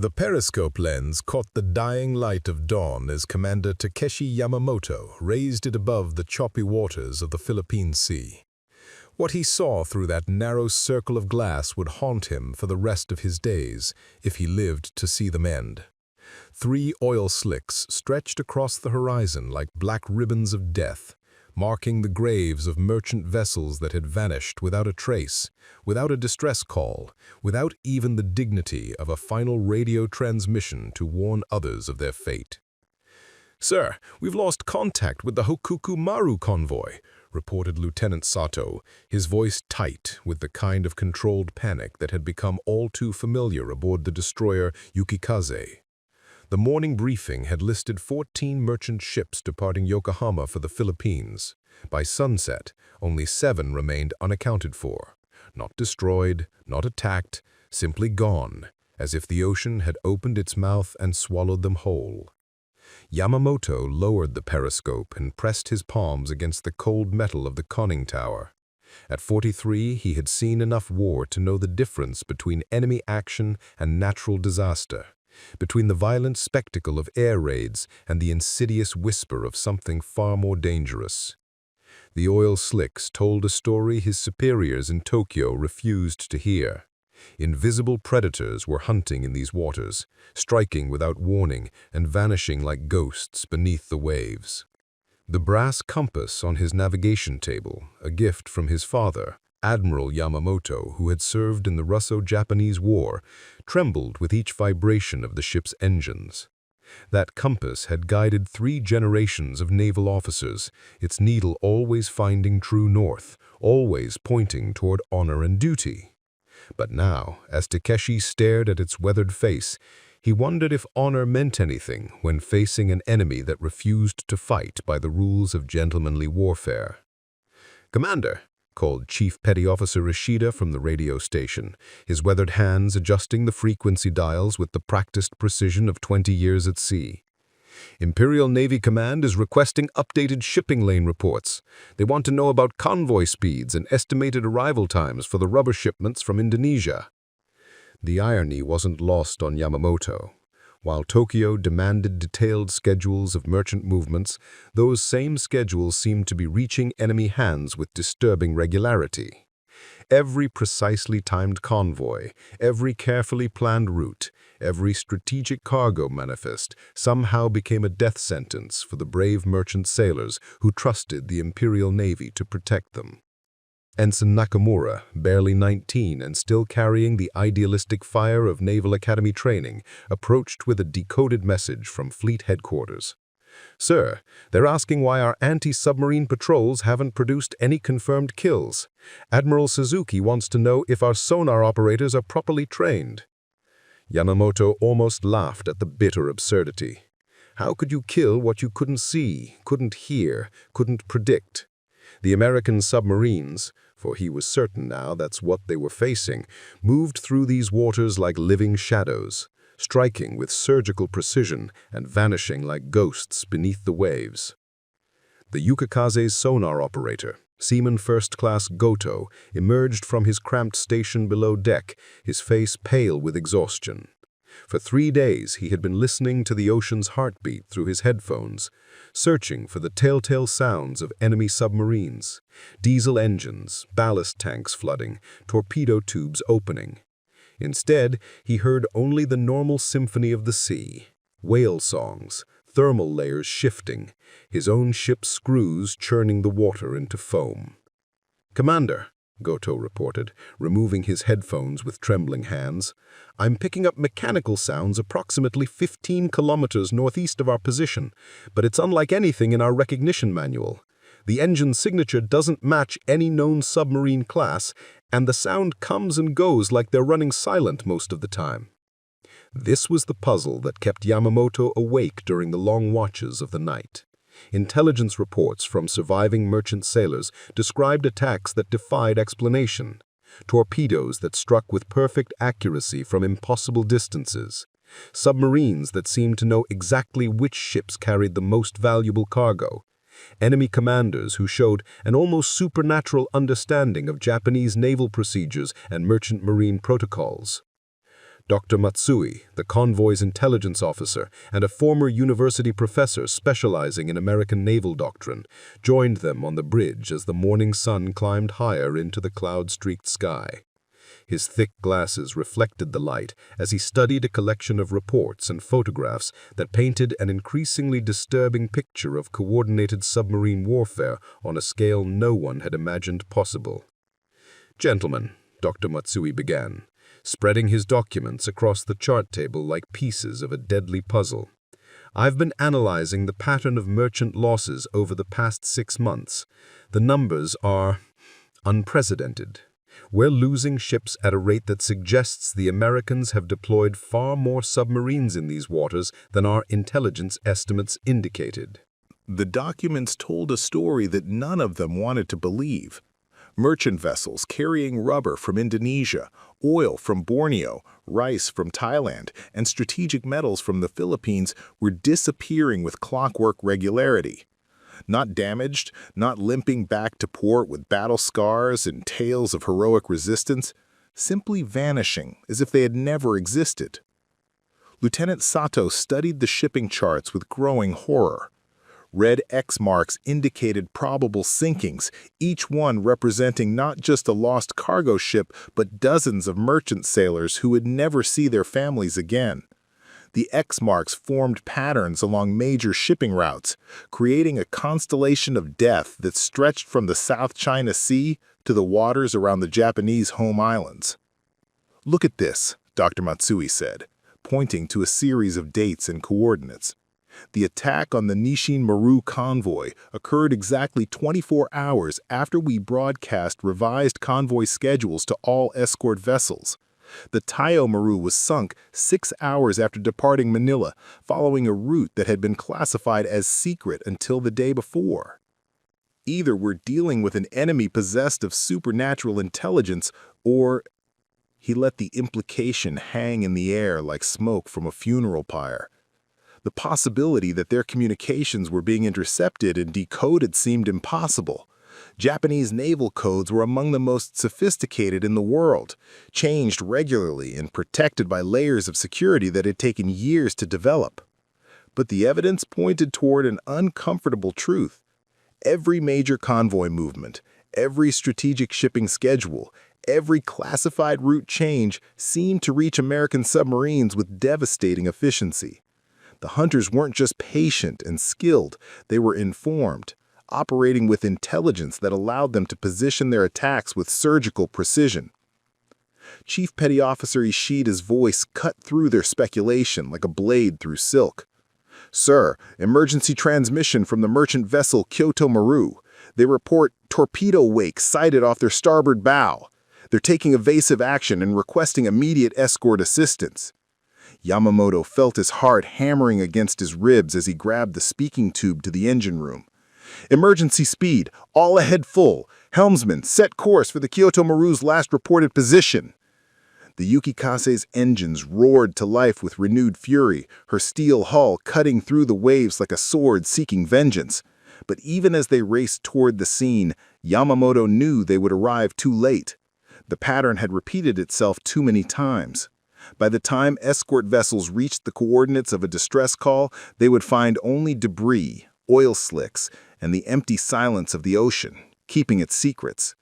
The periscope lens caught the dying light of dawn as Commander Takeshi Yamamoto raised it above the choppy waters of the Philippine Sea. What he saw through that narrow circle of glass would haunt him for the rest of his days, if he lived to see them end. 3 oil slicks stretched across the horizon like black ribbons of death, marking the graves of merchant vessels that had vanished without a trace, without a distress call, without even the dignity of a final radio transmission to warn others of their fate. "Sir, we've lost contact with the Hokuku Maru convoy," reported Lieutenant Sato, his voice tight with the kind of controlled panic that had become all too familiar aboard the destroyer Yukikaze. The morning briefing had listed 14 merchant ships departing Yokohama for the Philippines. By sunset, only 7 remained unaccounted for. Not destroyed, not attacked, simply gone, as if the ocean had opened its mouth and swallowed them whole. Yamamoto lowered the periscope and pressed his palms against the cold metal of the conning tower. At 43, he had seen enough war to know the difference between enemy action and natural disaster, between the violent spectacle of air raids and the insidious whisper of something far more dangerous. The oil slicks told a story his superiors in Tokyo refused to hear. Invisible predators were hunting in these waters, striking without warning and vanishing like ghosts beneath the waves. The brass compass on his navigation table, a gift from his father, Admiral Yamamoto, who had served in the Russo-Japanese War, trembled with each vibration of the ship's engines. That compass had guided 3 generations of naval officers, its needle always finding true north, always pointing toward honor and duty. But now, as Takeshi stared at its weathered face, he wondered if honor meant anything when facing an enemy that refused to fight by the rules of gentlemanly warfare. "Commander," called Chief Petty Officer Ishida from the radio station, his weathered hands adjusting the frequency dials with the practiced precision of 20 years at sea. "Imperial Navy Command is requesting updated shipping lane reports. They want to know about convoy speeds and estimated arrival times for the rubber shipments from Indonesia." The irony wasn't lost on Yamamoto. While Tokyo demanded detailed schedules of merchant movements, those same schedules seemed to be reaching enemy hands with disturbing regularity. Every precisely timed convoy, every carefully planned route, every strategic cargo manifest somehow became a death sentence for the brave merchant sailors who trusted the Imperial Navy to protect them. Ensign Nakamura, barely 19 and still carrying the idealistic fire of Naval Academy training, approached with a decoded message from Fleet Headquarters. "Sir, they're asking why our anti-submarine patrols haven't produced any confirmed kills. Admiral Suzuki wants to know if our sonar operators are properly trained." Yamamoto almost laughed at the bitter absurdity. How could you kill what you couldn't see, couldn't hear, couldn't predict? The American submarines, for he was certain now that's what they were facing, moved through these waters like living shadows, striking with surgical precision and vanishing like ghosts beneath the waves. The Yukikaze's sonar operator, Seaman First Class Goto, emerged from his cramped station below deck, his face pale with exhaustion. For 3 days he had been listening to the ocean's heartbeat through his headphones, searching for the telltale sounds of enemy submarines, diesel engines, ballast tanks flooding, torpedo tubes opening. Instead, he heard only the normal symphony of the sea, whale songs, thermal layers shifting, his own ship's screws churning the water into foam. "Commander," Goto reported, removing his headphones with trembling hands, "I'm picking up mechanical sounds approximately 15 kilometers northeast of our position, but it's unlike anything in our recognition manual. The engine signature doesn't match any known submarine class, and the sound comes and goes like they're running silent most of the time." This was the puzzle that kept Yamamoto awake during the long watches of the night. Intelligence reports from surviving merchant sailors described attacks that defied explanation, torpedoes that struck with perfect accuracy from impossible distances, submarines that seemed to know exactly which ships carried the most valuable cargo, enemy commanders who showed an almost supernatural understanding of Japanese naval procedures and merchant marine protocols. Dr. Matsui, the convoy's intelligence officer and a former university professor specializing in American naval doctrine, joined them on the bridge as the morning sun climbed higher into the cloud-streaked sky. His thick glasses reflected the light as he studied a collection of reports and photographs that painted an increasingly disturbing picture of coordinated submarine warfare on a scale no one had imagined possible. "Gentlemen," Dr. Matsui began, spreading his documents across the chart table like pieces of a deadly puzzle. "I've been analyzing the pattern of merchant losses over the past 6 months. The numbers are unprecedented. We're losing ships at a rate that suggests the Americans have deployed far more submarines in these waters than our intelligence estimates indicated." The documents told a story that none of them wanted to believe. Merchant vessels carrying rubber from Indonesia, oil from Borneo, rice from Thailand, and strategic metals from the Philippines were disappearing with clockwork regularity. Not damaged, not limping back to port with battle scars and tales of heroic resistance, simply vanishing as if they had never existed. Lieutenant Sato studied the shipping charts with growing horror. Red X marks indicated probable sinkings, each one representing not just a lost cargo ship, but dozens of merchant sailors who would never see their families again. The X marks formed patterns along major shipping routes, creating a constellation of death that stretched from the South China Sea to the waters around the Japanese home islands. "Look at this," Dr. Matsui said, pointing to a series of dates and coordinates. The attack on the Nishin Maru convoy occurred exactly 24 hours after we broadcast revised convoy schedules to all escort vessels. The Tayo Maru was sunk 6 hours after departing Manila, following a route that had been classified as secret until the day before. Either we're dealing with an enemy possessed of supernatural intelligence, or he let the implication hang in the air like smoke from a funeral pyre. The possibility that their communications were being intercepted and decoded seemed impossible. Japanese naval codes were among the most sophisticated in the world, changed regularly and protected by layers of security that had taken years to develop. But the evidence pointed toward an uncomfortable truth. Every major convoy movement, every strategic shipping schedule, every classified route change seemed to reach American submarines with devastating efficiency. The hunters weren't just patient and skilled, they were informed, operating with intelligence that allowed them to position their attacks with surgical precision. Chief Petty Officer Ishida's voice cut through their speculation like a blade through silk. "Sir, emergency transmission from the merchant vessel Kyoto Maru. They report torpedo wake sighted off their starboard bow. They're taking evasive action and requesting immediate escort assistance." Yamamoto felt his heart hammering against his ribs as he grabbed the speaking tube to the engine room. "Emergency speed, all ahead full. Helmsman, set course for the Kyoto Maru's last reported position." The Yukikase's engines roared to life with renewed fury, her steel hull cutting through the waves like a sword seeking vengeance. But even as they raced toward the scene, Yamamoto knew they would arrive too late. The pattern had repeated itself too many times. By the time escort vessels reached the coordinates of a distress call, they would find only debris, oil slicks, and the empty silence of the ocean, keeping its secrets.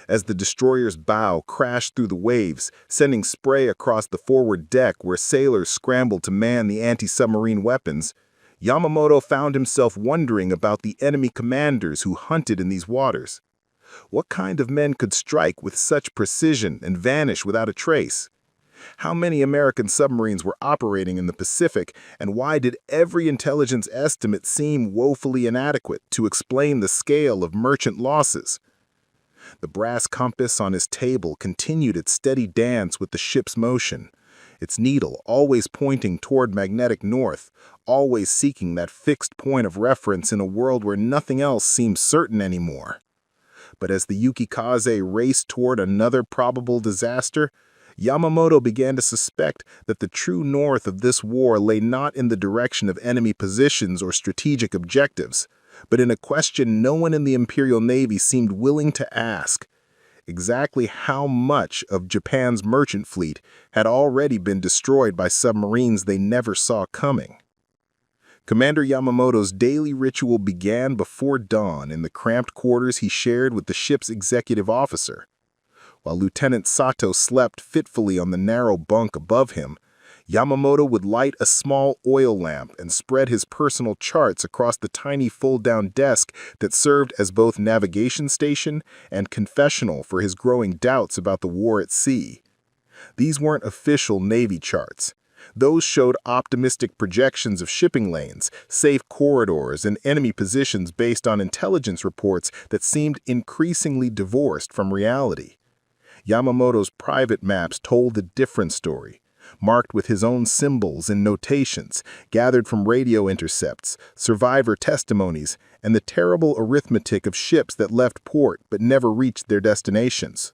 As the destroyer's bow crashed through the waves, sending spray across the forward deck where sailors scrambled to man the anti-submarine weapons, Yamamoto found himself wondering about the enemy commanders who hunted in these waters. What kind of men could strike with such precision and vanish without a trace? How many American submarines were operating in the Pacific, and why did every intelligence estimate seem woefully inadequate to explain the scale of merchant losses? The brass compass on his table continued its steady dance with the ship's motion, its needle always pointing toward magnetic north, always seeking that fixed point of reference in a world where nothing else seemed certain anymore. But as the Yukikaze raced toward another probable disaster, Yamamoto began to suspect that the true north of this war lay not in the direction of enemy positions or strategic objectives, but in a question no one in the Imperial Navy seemed willing to ask. exactly how much of Japan's merchant fleet had already been destroyed by submarines they never saw coming. Commander Yamamoto's daily ritual began before dawn in the cramped quarters he shared with the ship's executive officer. While Lieutenant Sato slept fitfully on the narrow bunk above him, Yamamoto would light a small oil lamp and spread his personal charts across the tiny fold-down desk that served as both navigation station and confessional for his growing doubts about the war at sea. These weren't official Navy charts. Those showed optimistic projections of shipping lanes, safe corridors, and enemy positions based on intelligence reports that seemed increasingly divorced from reality. Yamamoto's private maps told a different story, marked with his own symbols and notations, gathered from radio intercepts, survivor testimonies, and the terrible arithmetic of ships that left port but never reached their destinations.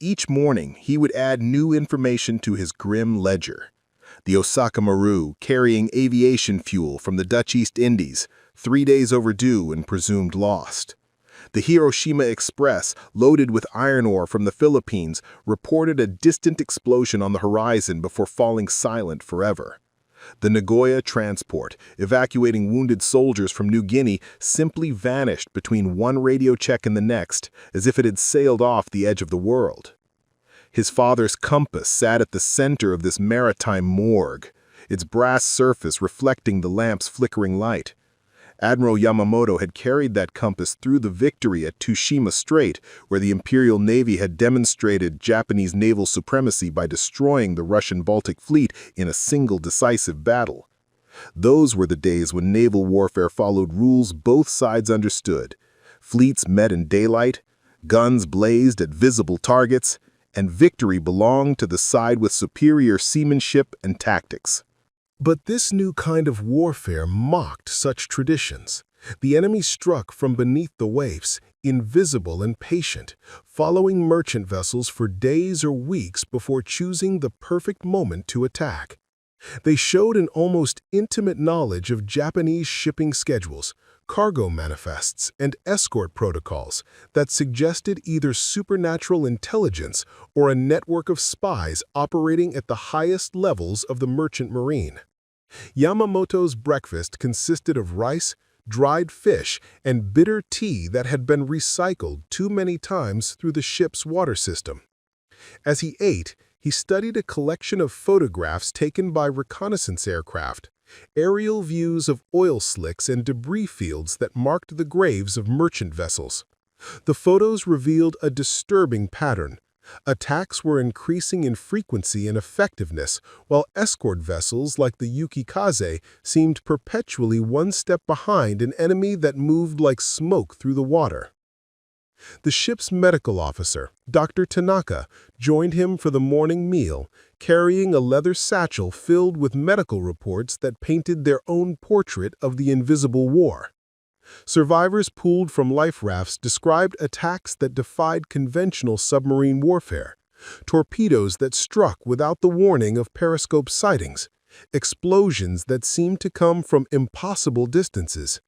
Each morning, he would add new information to his grim ledger. The Osaka Maru carrying aviation fuel from the Dutch East Indies, 3 days overdue and presumed lost. The Hiroshima Express, loaded with iron ore from the Philippines, reported a distant explosion on the horizon before falling silent forever. The Nagoya transport, evacuating wounded soldiers from New Guinea, simply vanished between one radio check and the next, as if it had sailed off the edge of the world. His father's compass sat at the center of this maritime morgue, its brass surface reflecting the lamp's flickering light. Admiral Yamamoto had carried that compass through the victory at Tsushima Strait, where the Imperial Navy had demonstrated Japanese naval supremacy by destroying the Russian Baltic Fleet in a single decisive battle. Those were the days when naval warfare followed rules both sides understood. Fleets met in daylight, guns blazed at visible targets, and victory belonged to the side with superior seamanship and tactics. But this new kind of warfare mocked such traditions. The enemy struck from beneath the waves, invisible and patient, following merchant vessels for days or weeks before choosing the perfect moment to attack. They showed an almost intimate knowledge of Japanese shipping schedules, cargo manifests, and escort protocols that suggested either supernatural intelligence or a network of spies operating at the highest levels of the merchant marine. Yamamoto's breakfast consisted of rice, dried fish, and bitter tea that had been recycled too many times through the ship's water system. As he ate, he studied a collection of photographs taken by reconnaissance aircraft, aerial views of oil slicks and debris fields that marked the graves of merchant vessels. The photos revealed a disturbing pattern. Attacks were increasing in frequency and effectiveness, while escort vessels like the Yukikaze seemed perpetually one step behind an enemy that moved like smoke through the water. The ship's medical officer, Dr. Tanaka, joined him for the morning meal, carrying a leather satchel filled with medical reports that painted their own portrait of the invisible war. Survivors pulled from life rafts described attacks that defied conventional submarine warfare, torpedoes that struck without the warning of periscope sightings, explosions that seemed to come from impossible distances,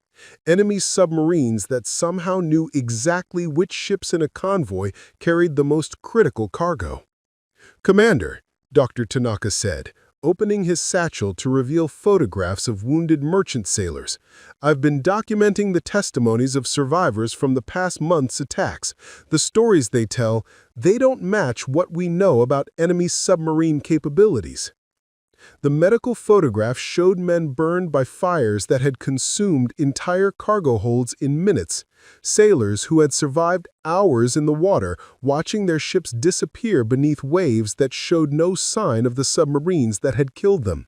enemy submarines that somehow knew exactly which ships in a convoy carried the most critical cargo. "Commander," Dr. Tanaka said, opening his satchel to reveal photographs of wounded merchant sailors, "I've been documenting the testimonies of survivors from the past month's attacks. The stories they tell, they don't match what we know about enemy submarine capabilities." The medical photographs showed men burned by fires that had consumed entire cargo holds in minutes, sailors who had survived hours in the water watching their ships disappear beneath waves that showed no sign of the submarines that had killed them.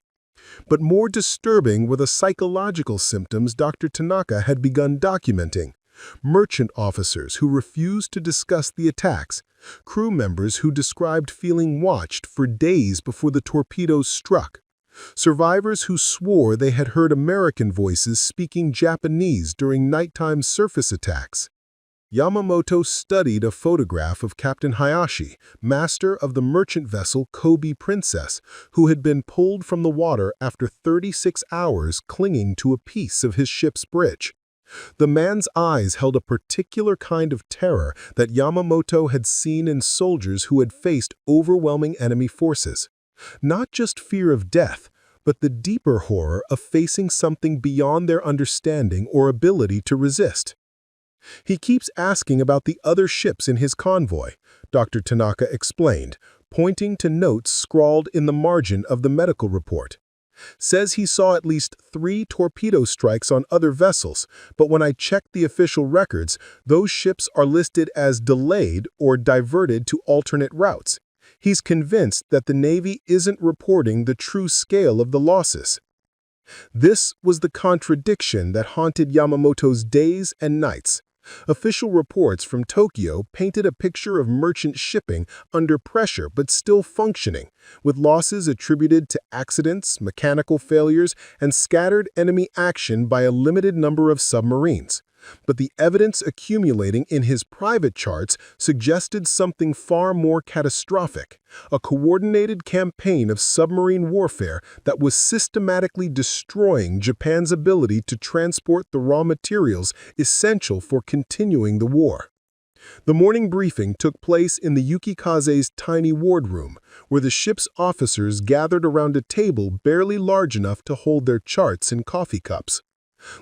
But more disturbing were the psychological symptoms Dr. Tanaka had begun documenting. Merchant officers who refused to discuss the attacks, crew members who described feeling watched for days before the torpedoes struck, survivors who swore they had heard American voices speaking Japanese during nighttime surface attacks. Yamamoto studied a photograph of Captain Hayashi, master of the merchant vessel Kobe Princess, who had been pulled from the water after 36 hours clinging to a piece of his ship's bridge. The man's eyes held a particular kind of terror that Yamamoto had seen in soldiers who had faced overwhelming enemy forces. Not just fear of death, but the deeper horror of facing something beyond their understanding or ability to resist. He keeps asking about the other ships in his convoy, Dr. Tanaka explained, pointing to notes scrawled in the margin of the medical report. Says he saw at least 3 torpedo strikes on other vessels, but when I checked the official records, those ships are listed as delayed or diverted to alternate routes. He's convinced that the Navy isn't reporting the true scale of the losses. This was the contradiction that haunted Yamamoto's days and nights. Official reports from Tokyo painted a picture of merchant shipping under pressure but still functioning, with losses attributed to accidents, mechanical failures, and scattered enemy action by a limited number of submarines. But the evidence accumulating in his private charts suggested something far more catastrophic, a coordinated campaign of submarine warfare that was systematically destroying Japan's ability to transport the raw materials essential for continuing the war. The morning briefing took place in the Yukikaze's tiny wardroom, where the ship's officers gathered around a table barely large enough to hold their charts and coffee cups.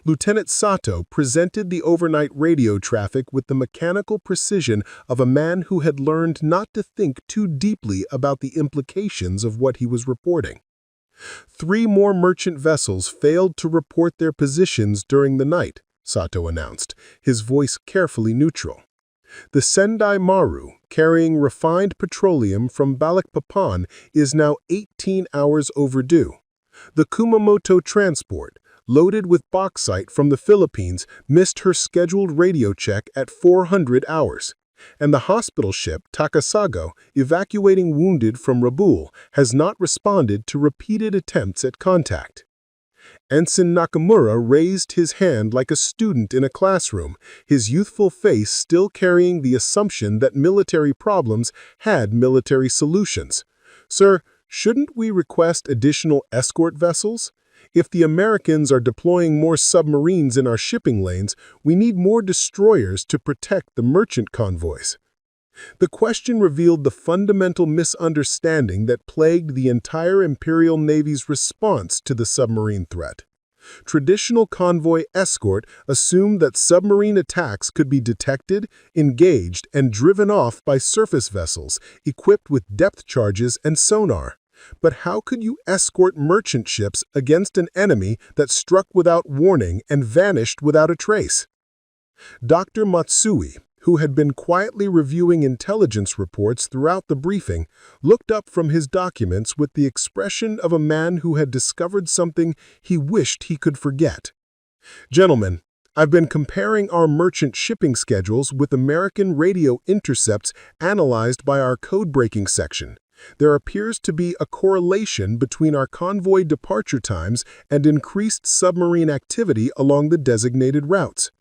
Lieutenant Sato presented the overnight radio traffic with the mechanical precision of a man who had learned not to think too deeply about the implications of what he was reporting. 3 more merchant vessels failed to report their positions during the night, Sato announced, his voice carefully neutral. The Sendai Maru, carrying refined petroleum from Balikpapan, is now 18 hours overdue. The Kumamoto transport, loaded with bauxite from the Philippines, missed her scheduled radio check at 400 hours. And the hospital ship Takasago, evacuating wounded from Rabaul, has not responded to repeated attempts at contact. Ensign Nakamura raised his hand like a student in a classroom, his youthful face still carrying the assumption that military problems had military solutions. "Sir, shouldn't we request additional escort vessels? If the Americans are deploying more submarines in our shipping lanes, we need more destroyers to protect the merchant convoys." The question revealed the fundamental misunderstanding that plagued the entire Imperial Navy's response to the submarine threat. Traditional convoy escort assumed that submarine attacks could be detected, engaged, and driven off by surface vessels equipped with depth charges and sonar. But how could you escort merchant ships against an enemy that struck without warning and vanished without a trace? Dr. Matsui, who had been quietly reviewing intelligence reports throughout the briefing, looked up from his documents with the expression of a man who had discovered something he wished he could forget. "Gentlemen, I've been comparing our merchant shipping schedules with American radio intercepts analyzed by our code-breaking section. There appears to be a correlation between our convoy departure times and increased submarine activity along the designated routes."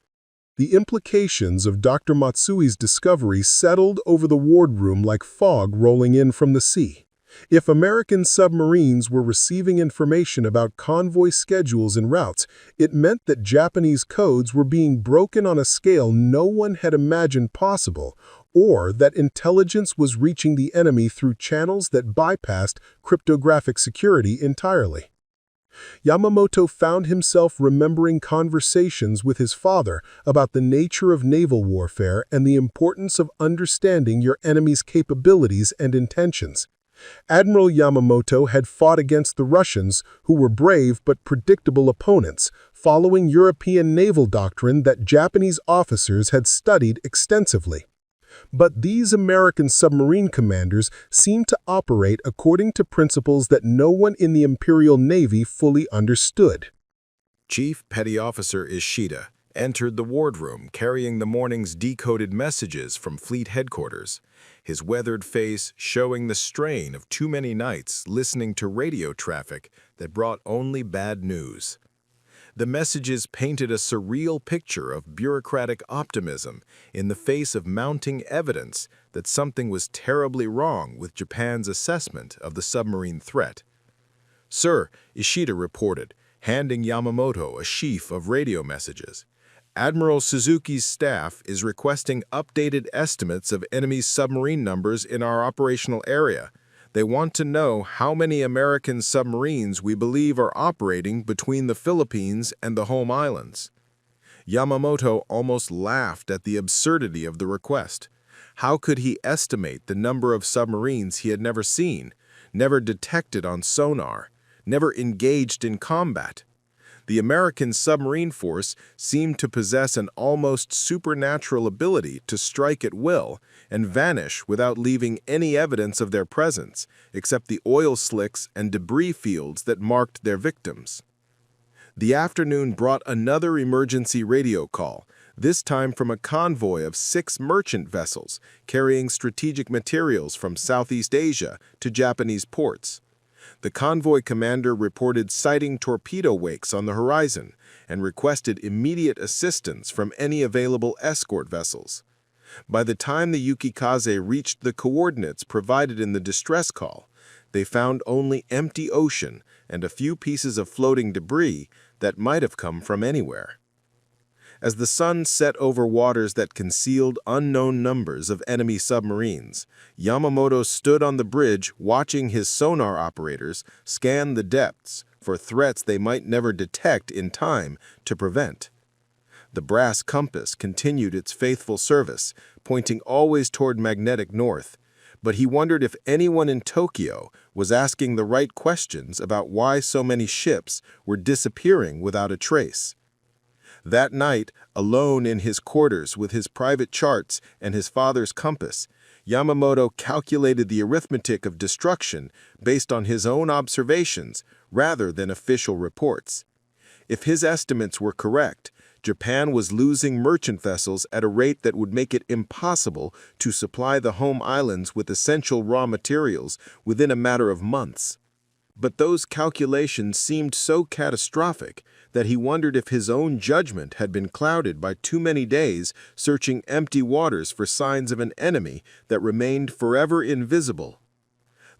The implications of Dr. Matsui's discovery settled over the wardroom like fog rolling in from the sea. If American submarines were receiving information about convoy schedules and routes, it meant that Japanese codes were being broken on a scale no one had imagined possible, or that intelligence was reaching the enemy through channels that bypassed cryptographic security entirely. Yamamoto found himself remembering conversations with his father about the nature of naval warfare and the importance of understanding your enemy's capabilities and intentions. Admiral Yamamoto had fought against the Russians, who were brave but predictable opponents, following European naval doctrine that Japanese officers had studied extensively. But these American submarine commanders seemed to operate according to principles that no one in the Imperial Navy fully understood. Chief Petty Officer Ishida entered the wardroom carrying the morning's decoded messages from Fleet Headquarters, his weathered face showing the strain of too many nights listening to radio traffic that brought only bad news. The messages painted a surreal picture of bureaucratic optimism in the face of mounting evidence that something was terribly wrong with Japan's assessment of the submarine threat. "Sir," Ishida reported, handing Yamamoto a sheaf of radio messages, Admiral Suzuki's staff is requesting updated estimates of enemy submarine numbers in our operational area. They want to know how many American submarines we believe are operating between the Philippines and the home islands. Yamamoto almost laughed at the absurdity of the request. How could he estimate the number of submarines he had never seen, never detected on sonar, never engaged in combat? The American submarine force seemed to possess an almost supernatural ability to strike at will and vanish without leaving any evidence of their presence, except the oil slicks and debris fields that marked their victims. The afternoon brought another emergency radio call, this time from a convoy of 6 merchant vessels carrying strategic materials from Southeast Asia to Japanese ports. The convoy commander reported sighting torpedo wakes on the horizon and requested immediate assistance from any available escort vessels. By the time the Yukikaze reached the coordinates provided in the distress call, they found only empty ocean and a few pieces of floating debris that might have come from anywhere. As the sun set over waters that concealed unknown numbers of enemy submarines, Yamamoto stood on the bridge watching his sonar operators scan the depths for threats they might never detect in time to prevent. The brass compass continued its faithful service, pointing always toward magnetic north, but he wondered if anyone in Tokyo was asking the right questions about why so many ships were disappearing without a trace. That night, alone in his quarters with his private charts and his father's compass, Yamamoto calculated the arithmetic of destruction based on his own observations rather than official reports. If his estimates were correct, Japan was losing merchant vessels at a rate that would make it impossible to supply the home islands with essential raw materials within a matter of months. But those calculations seemed so catastrophic that he wondered if his own judgment had been clouded by too many days searching empty waters for signs of an enemy that remained forever invisible.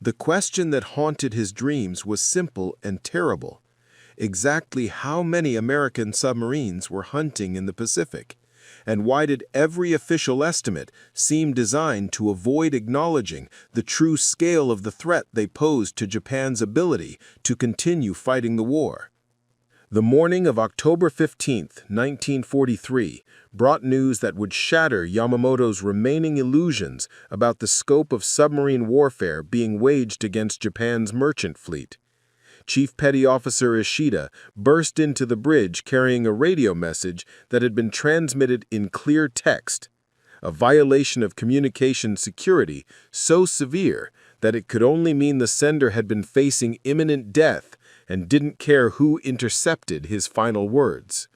The question that haunted his dreams was simple and terrible. Exactly how many American submarines were hunting in the Pacific? And why did every official estimate seem designed to avoid acknowledging the true scale of the threat they posed to Japan's ability to continue fighting the war? The morning of October 15, 1943, brought news that would shatter Yamamoto's remaining illusions about the scope of submarine warfare being waged against Japan's merchant fleet. Chief Petty Officer Ishida burst into the bridge carrying a radio message that had been transmitted in clear text, a violation of communication security so severe that it could only mean the sender had been facing imminent death and didn't care who intercepted his final words.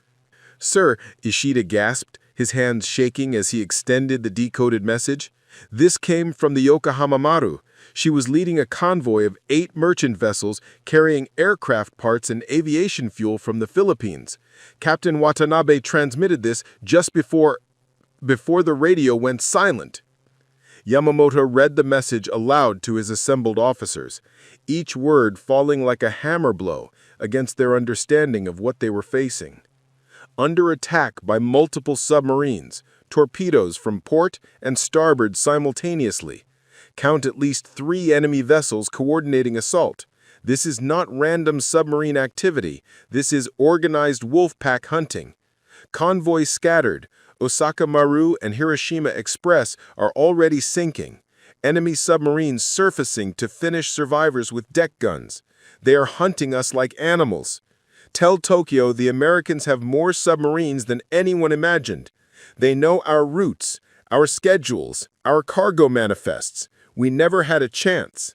"Sir," Ishida gasped, his hands shaking as he extended the decoded message. "This came from the Yokohama Maru. She was leading a convoy of 8 merchant vessels carrying aircraft parts and aviation fuel from the Philippines. Captain Watanabe transmitted this just before the radio went silent." Yamamoto read the message aloud to his assembled officers, each word falling like a hammer blow against their understanding of what they were facing. Under attack by multiple submarines, torpedoes from port and starboard simultaneously. Count at least 3 enemy vessels coordinating assault. This is not random submarine activity. This is organized wolf pack hunting. Convoys scattered. Osaka Maru and Hiroshima Express are already sinking. Enemy submarines surfacing to finish survivors with deck guns. They are hunting us like animals. Tell Tokyo the Americans have more submarines than anyone imagined. They know our routes, our schedules, our cargo manifests. We never had a chance.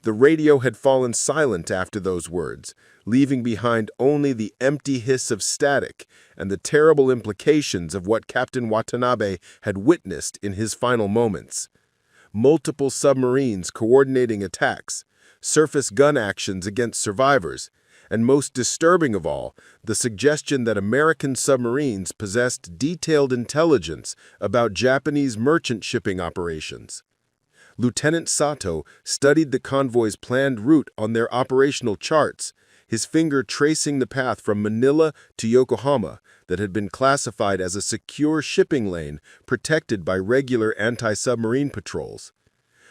The radio had fallen silent after those words, leaving behind only the empty hiss of static and the terrible implications of what Captain Watanabe had witnessed in his final moments. Multiple submarines coordinating attacks, surface gun actions against survivors, and most disturbing of all, the suggestion that American submarines possessed detailed intelligence about Japanese merchant shipping operations. Lieutenant Sato studied the convoy's planned route on their operational charts, his finger tracing the path from Manila to Yokohama that had been classified as a secure shipping lane protected by regular anti-submarine patrols.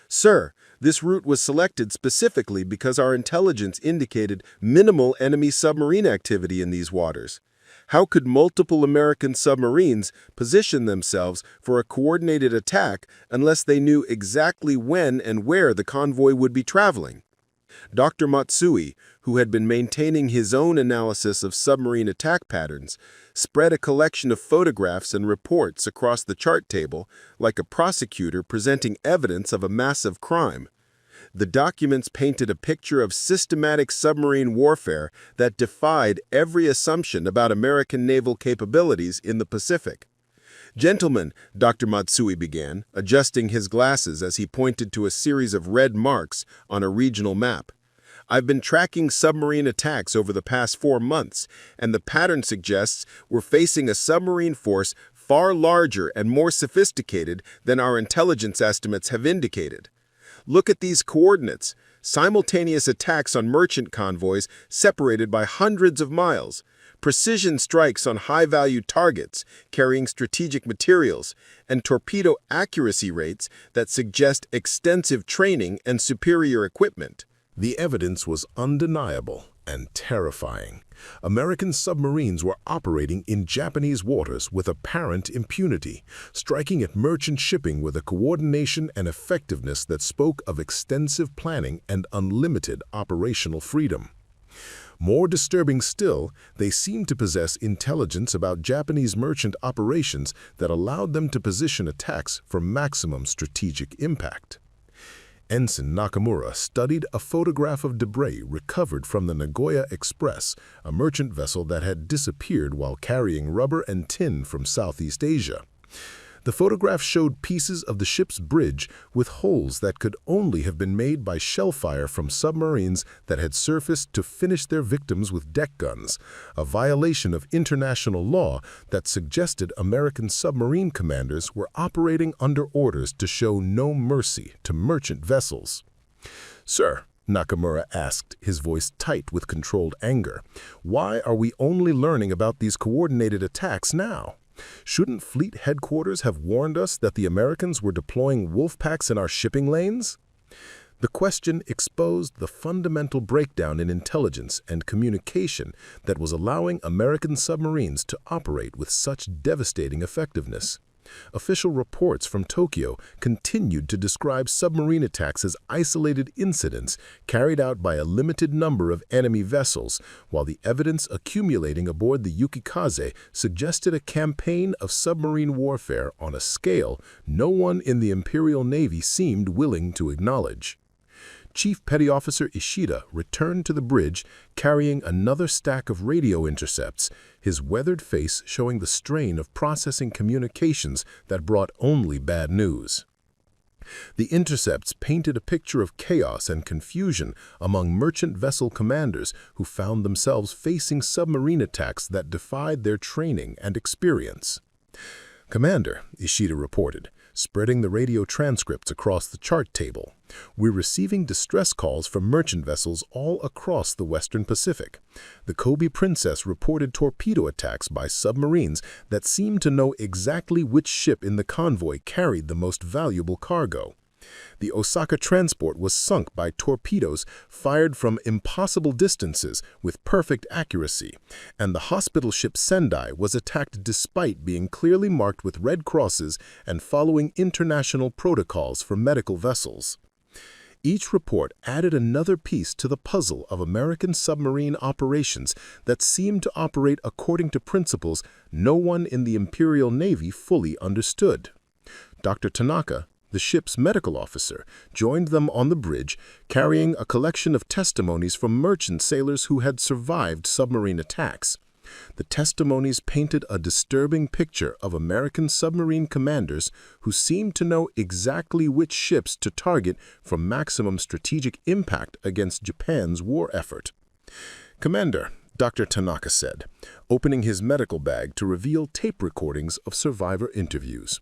"Sir, this route was selected specifically because our intelligence indicated minimal enemy submarine activity in these waters. How could multiple American submarines position themselves for a coordinated attack unless they knew exactly when and where the convoy would be traveling?" Dr. Matsui, who had been maintaining his own analysis of submarine attack patterns, spread a collection of photographs and reports across the chart table like a prosecutor presenting evidence of a massive crime. The documents painted a picture of systematic submarine warfare that defied every assumption about American naval capabilities in the Pacific. "Gentlemen," Dr. Matsui began, adjusting his glasses as he pointed to a series of red marks on a regional map. "I've been tracking submarine attacks over the past 4 months, and the pattern suggests we're facing a submarine force far larger and more sophisticated than our intelligence estimates have indicated. Look at these coordinates: simultaneous attacks on merchant convoys separated by hundreds of miles, precision strikes on high-value targets carrying strategic materials, and torpedo accuracy rates that suggest extensive training and superior equipment." The evidence was undeniable and terrifying. American submarines were operating in Japanese waters with apparent impunity, striking at merchant shipping with a coordination and effectiveness that spoke of extensive planning and unlimited operational freedom. More disturbing still, they seemed to possess intelligence about Japanese merchant operations that allowed them to position attacks for maximum strategic impact. Ensign Nakamura studied a photograph of debris recovered from the Nagoya Express, a merchant vessel that had disappeared while carrying rubber and tin from Southeast Asia. The photograph showed pieces of the ship's bridge with holes that could only have been made by shellfire from submarines that had surfaced to finish their victims with deck guns, a violation of international law that suggested American submarine commanders were operating under orders to show no mercy to merchant vessels. "Sir," Nakamura asked, his voice tight with controlled anger, "why are we only learning about these coordinated attacks now? Shouldn't Fleet Headquarters have warned us that the Americans were deploying wolf packs in our shipping lanes?" The question exposed the fundamental breakdown in intelligence and communication that was allowing American submarines to operate with such devastating effectiveness. Official reports from Tokyo continued to describe submarine attacks as isolated incidents carried out by a limited number of enemy vessels, while the evidence accumulating aboard the Yukikaze suggested a campaign of submarine warfare on a scale no one in the Imperial Navy seemed willing to acknowledge. Chief Petty Officer Ishida returned to the bridge carrying another stack of radio intercepts, his weathered face showing the strain of processing communications that brought only bad news. The intercepts painted a picture of chaos and confusion among merchant vessel commanders who found themselves facing submarine attacks that defied their training and experience. "Commander," Ishida reported, spreading the radio transcripts across the chart table, "we're receiving distress calls from merchant vessels all across the Western Pacific. The Kobe Princess reported torpedo attacks by submarines that seemed to know exactly which ship in the convoy carried the most valuable cargo. The Osaka transport was sunk by torpedoes fired from impossible distances with perfect accuracy, and the hospital ship Sendai was attacked despite being clearly marked with red crosses and following international protocols for medical vessels." Each report added another piece to the puzzle of American submarine operations that seemed to operate according to principles no one in the Imperial Navy fully understood. Dr. Tanaka, the ship's medical officer, joined them on the bridge, carrying a collection of testimonies from merchant sailors who had survived submarine attacks. The testimonies painted a disturbing picture of American submarine commanders who seemed to know exactly which ships to target for maximum strategic impact against Japan's war effort. "Commander," Dr. Tanaka said, opening his medical bag to reveal tape recordings of survivor interviews,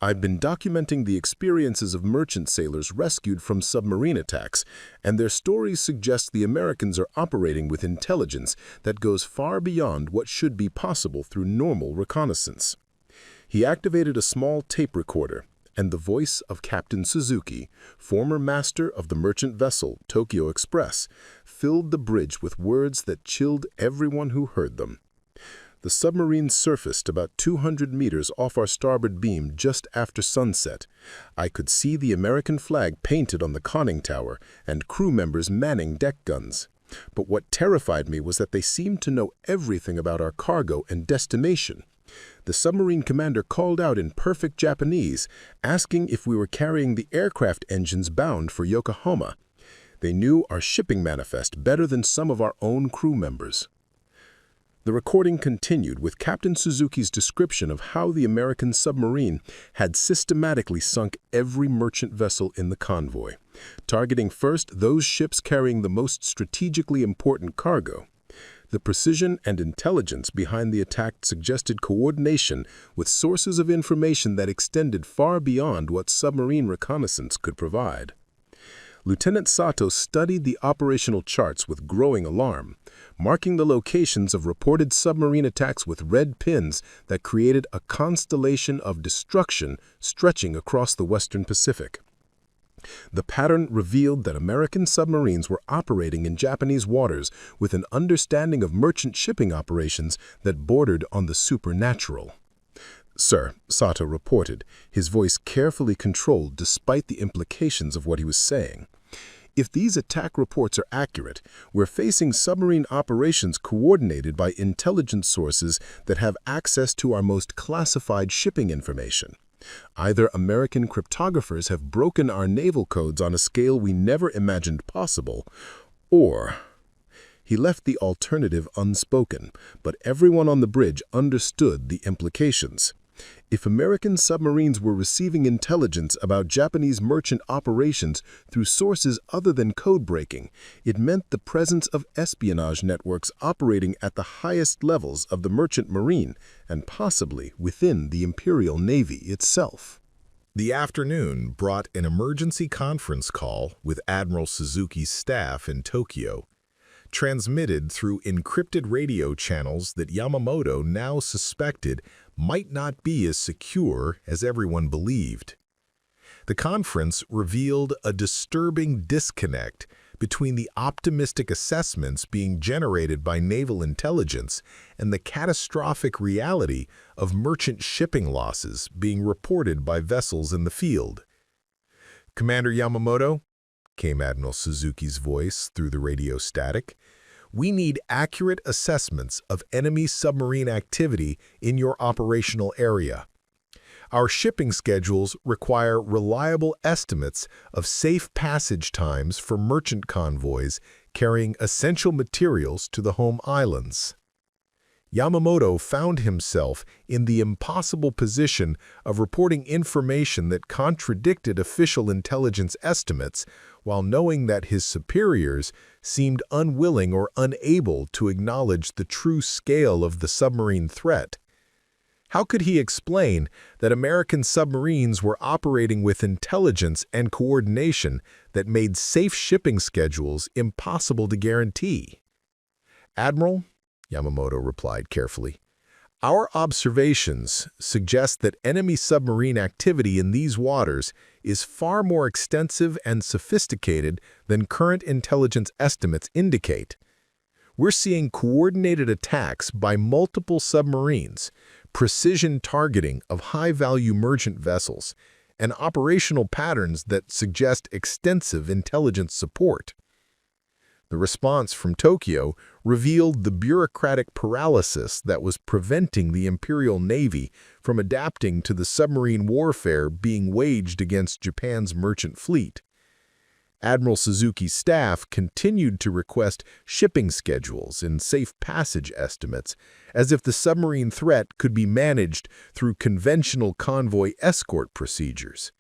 I've been documenting the experiences of merchant sailors rescued from submarine attacks, and their stories suggest the Americans are operating with intelligence that goes far beyond what should be possible through normal reconnaissance. He activated a small tape recorder, and the voice of Captain Suzuki, former master of the merchant vessel Tokyo Express, filled the bridge with words that chilled everyone who heard them. The submarine surfaced about 200 meters off our starboard beam just after sunset. I could see the American flag painted on the conning tower and crew members manning deck guns. But what terrified me was that they seemed to know everything about our cargo and destination. The submarine commander called out in perfect Japanese, asking if we were carrying the aircraft engines bound for Yokohama. They knew our shipping manifest better than some of our own crew members. The recording continued with Captain Suzuki's description of how the American submarine had systematically sunk every merchant vessel in the convoy, targeting first those ships carrying the most strategically important cargo. The precision and intelligence behind the attack suggested coordination with sources of information that extended far beyond what submarine reconnaissance could provide. Lieutenant Sato studied the operational charts with growing alarm, marking the locations of reported submarine attacks with red pins that created a constellation of destruction stretching across the Western Pacific. The pattern revealed that American submarines were operating in Japanese waters with an understanding of merchant shipping operations that bordered on the supernatural. "Sir," Sato reported, his voice carefully controlled despite the implications of what he was saying. "If these attack reports are accurate, we're facing submarine operations coordinated by intelligence sources that have access to our most classified shipping information. Either American cryptographers have broken our naval codes on a scale we never imagined possible, or—" He left the alternative unspoken, but everyone on the bridge understood the implications. If American submarines were receiving intelligence about Japanese merchant operations through sources other than code-breaking, it meant the presence of espionage networks operating at the highest levels of the merchant marine and possibly within the Imperial Navy itself. The afternoon brought an emergency conference call with Admiral Suzuki's staff in Tokyo, transmitted through encrypted radio channels that Yamamoto now suspected might not be as secure as everyone believed. The conference revealed a disturbing disconnect between the optimistic assessments being generated by naval intelligence and the catastrophic reality of merchant shipping losses being reported by vessels in the field. "Commander Yamamoto," came Admiral Suzuki's voice through the radio static, "we need accurate assessments of enemy submarine activity in your operational area. Our shipping schedules require reliable estimates of safe passage times for merchant convoys carrying essential materials to the home islands." Yamamoto found himself in the impossible position of reporting information that contradicted official intelligence estimates, while knowing that his superiors seemed unwilling or unable to acknowledge the true scale of the submarine threat. How could he explain that American submarines were operating with intelligence and coordination that made safe shipping schedules impossible to guarantee? "Admiral," Yamamoto replied carefully, "our observations suggest that enemy submarine activity in these waters is far more extensive and sophisticated than current intelligence estimates indicate. We're seeing coordinated attacks by multiple submarines, precision targeting of high-value merchant vessels, and operational patterns that suggest extensive intelligence support." The response from Tokyo revealed the bureaucratic paralysis that was preventing the Imperial Navy from adapting to the submarine warfare being waged against Japan's merchant fleet. Admiral Suzuki's staff continued to request shipping schedules and safe passage estimates, as if the submarine threat could be managed through conventional convoy escort procedures.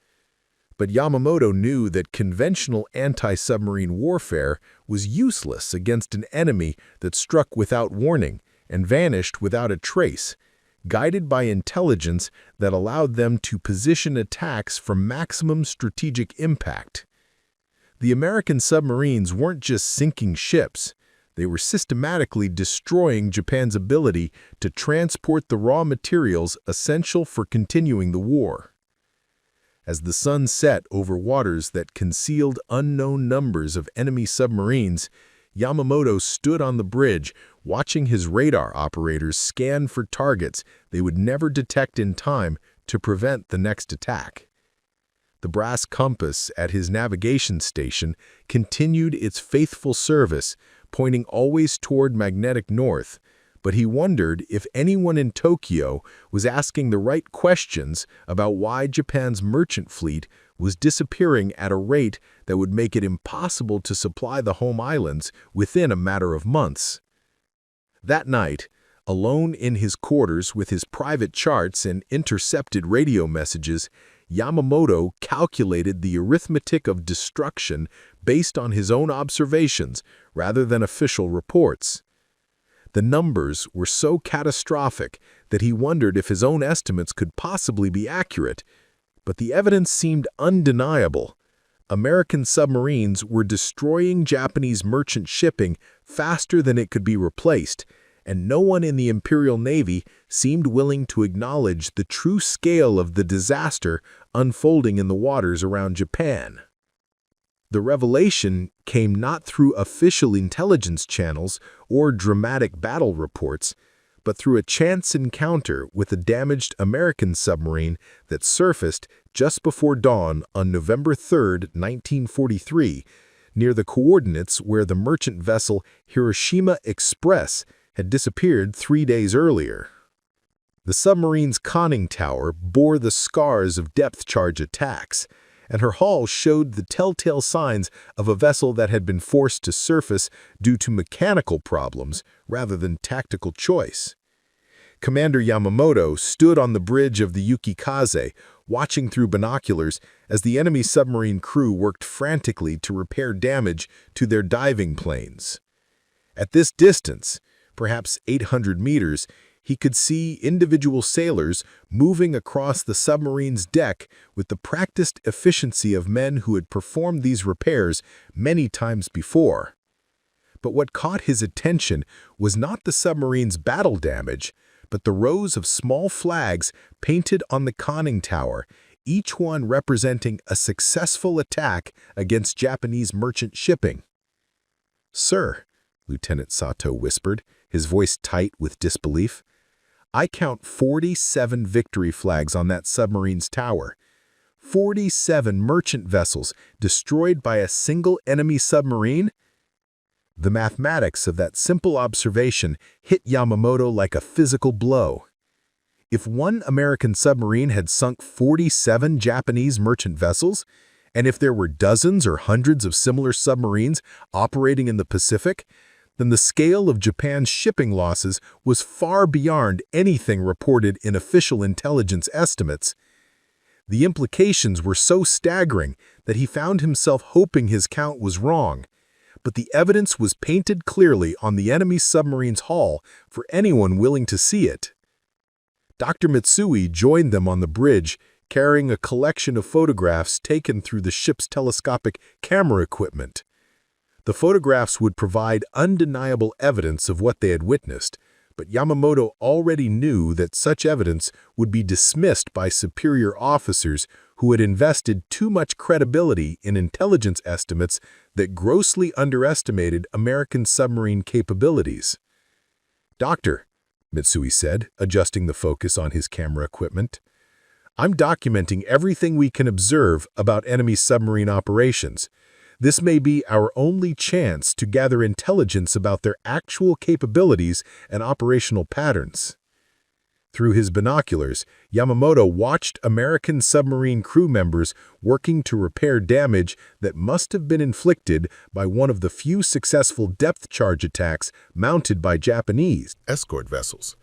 But Yamamoto knew that conventional anti-submarine warfare was useless against an enemy that struck without warning and vanished without a trace, guided by intelligence that allowed them to position attacks for maximum strategic impact. The American submarines weren't just sinking ships. They were systematically destroying Japan's ability to transport the raw materials essential for continuing the war. As the sun set over waters that concealed unknown numbers of enemy submarines, Yamamoto stood on the bridge, watching his radar operators scan for targets they would never detect in time to prevent the next attack. The brass compass at his navigation station continued its faithful service, pointing always toward magnetic north, but he wondered if anyone in Tokyo was asking the right questions about why Japan's merchant fleet was disappearing at a rate that would make it impossible to supply the home islands within a matter of months. That night, alone in his quarters with his private charts and intercepted radio messages, Yamamoto calculated the arithmetic of destruction based on his own observations rather than official reports. The numbers were so catastrophic that he wondered if his own estimates could possibly be accurate, but the evidence seemed undeniable. American submarines were destroying Japanese merchant shipping faster than it could be replaced, and no one in the Imperial Navy seemed willing to acknowledge the true scale of the disaster unfolding in the waters around Japan. The revelation came not through official intelligence channels or dramatic battle reports, but through a chance encounter with a damaged American submarine that surfaced just before dawn on November 3, 1943, near the coordinates where the merchant vessel Hiroshima Express had disappeared 3 days earlier. The submarine's conning tower bore the scars of depth charge attacks, and her hull showed the telltale signs of a vessel that had been forced to surface due to mechanical problems rather than tactical choice. Commander Yamamoto stood on the bridge of the Yukikaze, watching through binoculars as the enemy submarine crew worked frantically to repair damage to their diving planes. At this distance, perhaps 800 meters, he could see individual sailors moving across the submarine's deck with the practiced efficiency of men who had performed these repairs many times before. But what caught his attention was not the submarine's battle damage, but the rows of small flags painted on the conning tower, each one representing a successful attack against Japanese merchant shipping. "Sir," Lieutenant Sato whispered, his voice tight with disbelief, "I count 47 victory flags on that submarine's tower. 47 merchant vessels destroyed by a single enemy submarine?" The mathematics of that simple observation hit Yamamoto like a physical blow. If one American submarine had sunk 47 Japanese merchant vessels, and if there were dozens or hundreds of similar submarines operating in the Pacific, then the scale of Japan's shipping losses was far beyond anything reported in official intelligence estimates. The implications were so staggering that he found himself hoping his count was wrong, but the evidence was painted clearly on the enemy submarine's hull for anyone willing to see it. Dr. Mitsui joined them on the bridge, carrying a collection of photographs taken through the ship's telescopic camera equipment. The photographs would provide undeniable evidence of what they had witnessed, but Yamamoto already knew that such evidence would be dismissed by superior officers who had invested too much credibility in intelligence estimates that grossly underestimated American submarine capabilities. "Doctor," Mitsui said, adjusting the focus on his camera equipment, "I'm documenting everything we can observe about enemy submarine operations. This may be our only chance to gather intelligence about their actual capabilities and operational patterns." Through his binoculars, Yamamoto watched American submarine crew members working to repair damage that must have been inflicted by one of the few successful depth charge attacks mounted by Japanese escort vessels.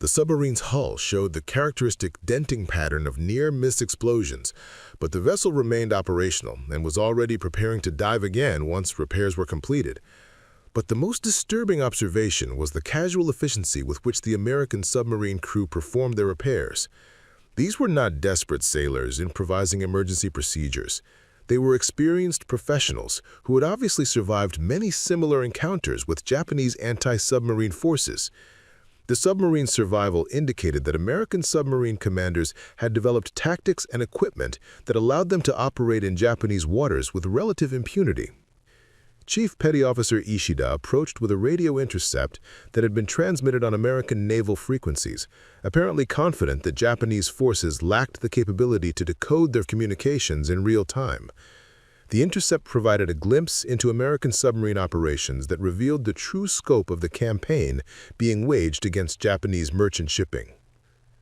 The submarine's hull showed the characteristic denting pattern of near-miss explosions, but the vessel remained operational and was already preparing to dive again once repairs were completed. But the most disturbing observation was the casual efficiency with which the American submarine crew performed their repairs. These were not desperate sailors improvising emergency procedures. They were experienced professionals who had obviously survived many similar encounters with Japanese anti-submarine forces. The submarine's survival indicated that American submarine commanders had developed tactics and equipment that allowed them to operate in Japanese waters with relative impunity. Chief Petty Officer Ishida approached with a radio intercept that had been transmitted on American naval frequencies, apparently confident that Japanese forces lacked the capability to decode their communications in real time. The intercept provided a glimpse into American submarine operations that revealed the true scope of the campaign being waged against Japanese merchant shipping.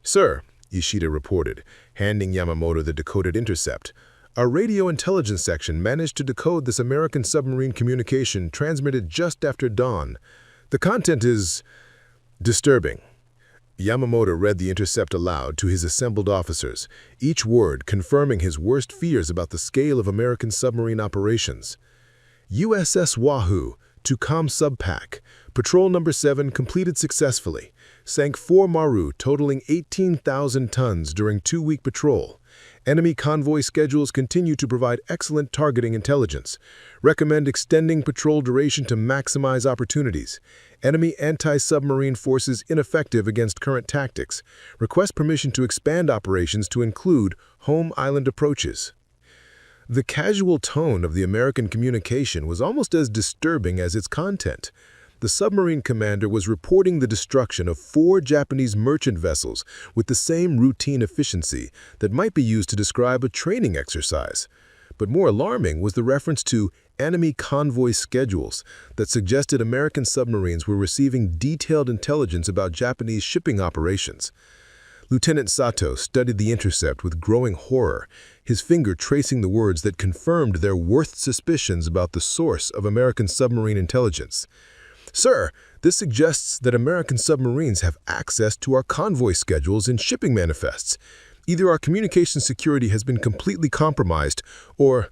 "Sir," Ishida reported, handing Yamamoto the decoded intercept, "our radio intelligence section managed to decode this American submarine communication transmitted just after dawn. The content is disturbing." Yamamoto read the intercept aloud to his assembled officers, each word confirming his worst fears about the scale of American submarine operations. USS Wahoo to Com Subpack. Patrol number 7 completed successfully. Sank 4 Maru totaling 18,000 tons during 2-week patrol. Enemy convoy schedules continue to provide excellent targeting intelligence. Recommend extending patrol duration to maximize opportunities. Enemy anti-submarine forces ineffective against current tactics. Request permission to expand operations to include home island approaches. The casual tone of the American communication was almost as disturbing as its content. The submarine commander was reporting the destruction of 4 Japanese merchant vessels with the same routine efficiency that might be used to describe a training exercise. But more alarming was the reference to enemy convoy schedules that suggested American submarines were receiving detailed intelligence about Japanese shipping operations. Lieutenant Sato studied the intercept with growing horror, his finger tracing the words that confirmed their worst suspicions about the source of American submarine intelligence. "Sir, this suggests that American submarines have access to our convoy schedules and shipping manifests. Either our communication security has been completely compromised, or—"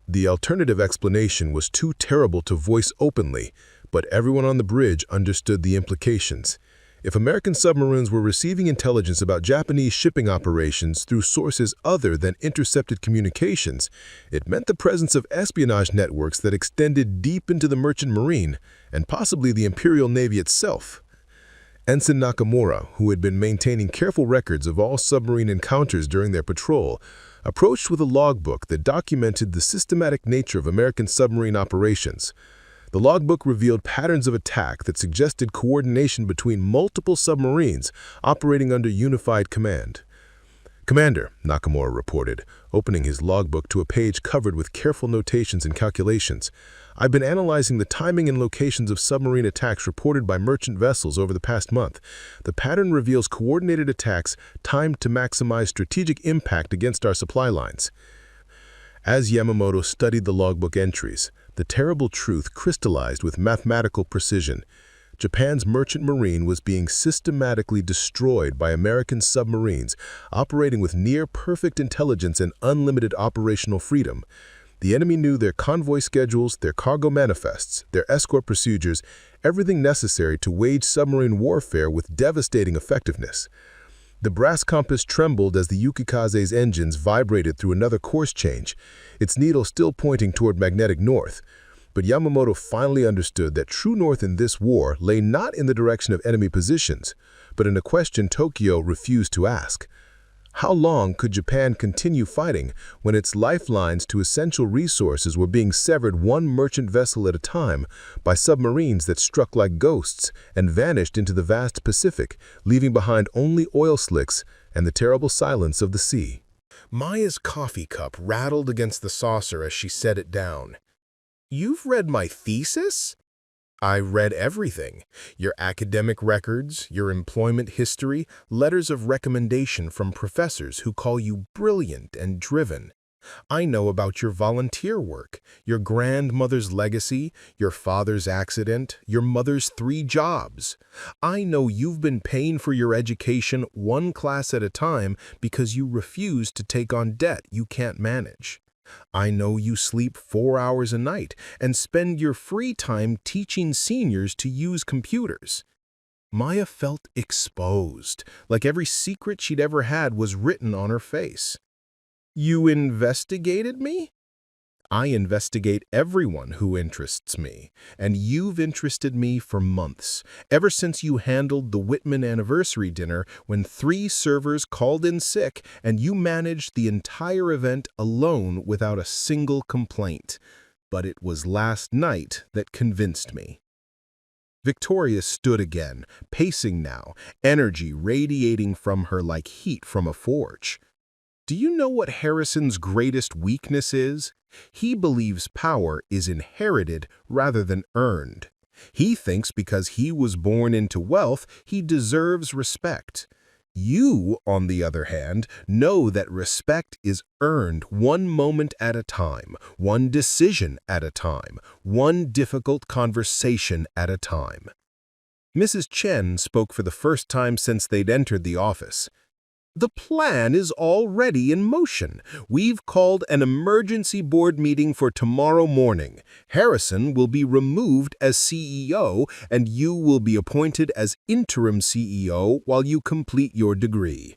The alternative explanation was too terrible to voice openly, but everyone on the bridge understood the implications. If American submarines were receiving intelligence about Japanese shipping operations through sources other than intercepted communications, it meant the presence of espionage networks that extended deep into the merchant marine and possibly the Imperial Navy itself. Ensign Nakamura, who had been maintaining careful records of all submarine encounters during their patrol, approached with a logbook that documented the systematic nature of American submarine operations. The logbook revealed patterns of attack that suggested coordination between multiple submarines operating under unified command. "Commander," Nakamura reported, opening his logbook to a page covered with careful notations and calculations, "I've been analyzing the timing and locations of submarine attacks reported by merchant vessels over the past month. The pattern reveals coordinated attacks timed to maximize strategic impact against our supply lines." As Yamamoto studied the logbook entries, the terrible truth crystallized with mathematical precision. Japan's merchant marine was being systematically destroyed by American submarines operating with near-perfect intelligence and unlimited operational freedom. The enemy knew their convoy schedules, their cargo manifests, their escort procedures, everything necessary to wage submarine warfare with devastating effectiveness. The brass compass trembled as the Yukikaze's engines vibrated through another course change, its needle still pointing toward magnetic north. But Yamamoto finally understood that true north in this war lay not in the direction of enemy positions, but in a question Tokyo refused to ask. How long could Japan continue fighting when its lifelines to essential resources were being severed one merchant vessel at a time by submarines that struck like ghosts and vanished into the vast Pacific, leaving behind only oil slicks and the terrible silence of the sea? Maya's coffee cup rattled against the saucer as she set it down. "You've read my thesis?" "I read everything. Your academic records, your employment history, letters of recommendation from professors who call you brilliant and driven. I know about your volunteer work, your grandmother's legacy, your father's accident, your mother's 3 jobs. I know you've been paying for your education one class at a time because you refuse to take on debt you can't manage. I know you sleep 4 hours a night and spend your free time teaching seniors to use computers. Maya felt exposed, like every secret she'd ever had was written on her face. You investigated me? I investigate everyone who interests me, and you've interested me for months, ever since you handled the Whitman anniversary dinner when 3 servers called in sick and you managed the entire event alone without a single complaint. But it was last night that convinced me. Victoria stood again, pacing now, energy radiating from her like heat from a forge. Do you know what Harrison's greatest weakness is? He believes power is inherited rather than earned. He thinks because he was born into wealth, he deserves respect. You, on the other hand, know that respect is earned one moment at a time, one decision at a time, one difficult conversation at a time. Mrs. Chen spoke for the first time since they'd entered the office. The plan is already in motion. We've called an emergency board meeting for tomorrow morning. Harrison will be removed as CEO, and you will be appointed as interim CEO while you complete your degree.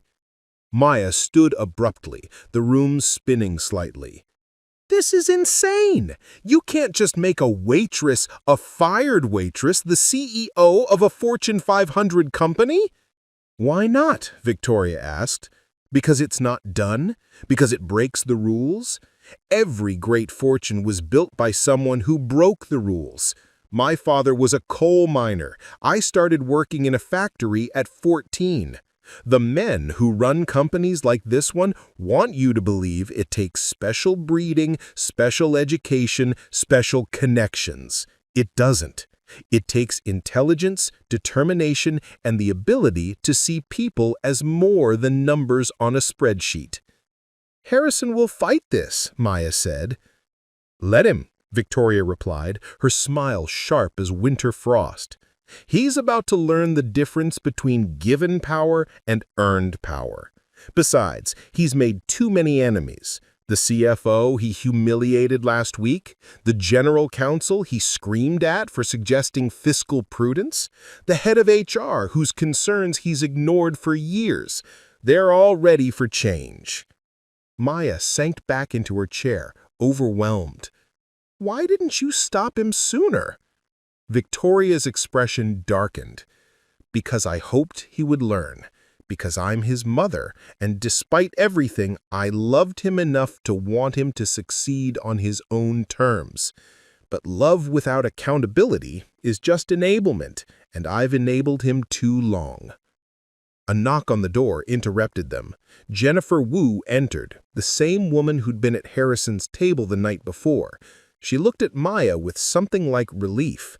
Maya stood abruptly, the room spinning slightly. This is insane! You can't just make a fired waitress, the CEO of a Fortune 500 company? Why not? Victoria asked. Because it's not done? Because it breaks the rules? Every great fortune was built by someone who broke the rules. My father was a coal miner. I started working in a factory at 14. The men who run companies like this one want you to believe it takes special breeding, special education, special connections. It doesn't. It takes intelligence, determination, and the ability to see people as more than numbers on a spreadsheet. Harrison will fight this, Maya said. Let him, Victoria replied, her smile sharp as winter frost. He's about to learn the difference between given power and earned power. Besides, he's made too many enemies. The CFO he humiliated last week, the general counsel he screamed at for suggesting fiscal prudence, the head of HR whose concerns he's ignored for years. They're all ready for change. Maya sank back into her chair, overwhelmed. Why didn't you stop him sooner? Victoria's expression darkened. Because I hoped he would learn. Because I'm his mother, and despite everything, I loved him enough to want him to succeed on his own terms. But love without accountability is just enablement, and I've enabled him too long. A knock on the door interrupted them. Jennifer Wu entered, the same woman who'd been at Harrison's table the night before. She looked at Maya with something like relief.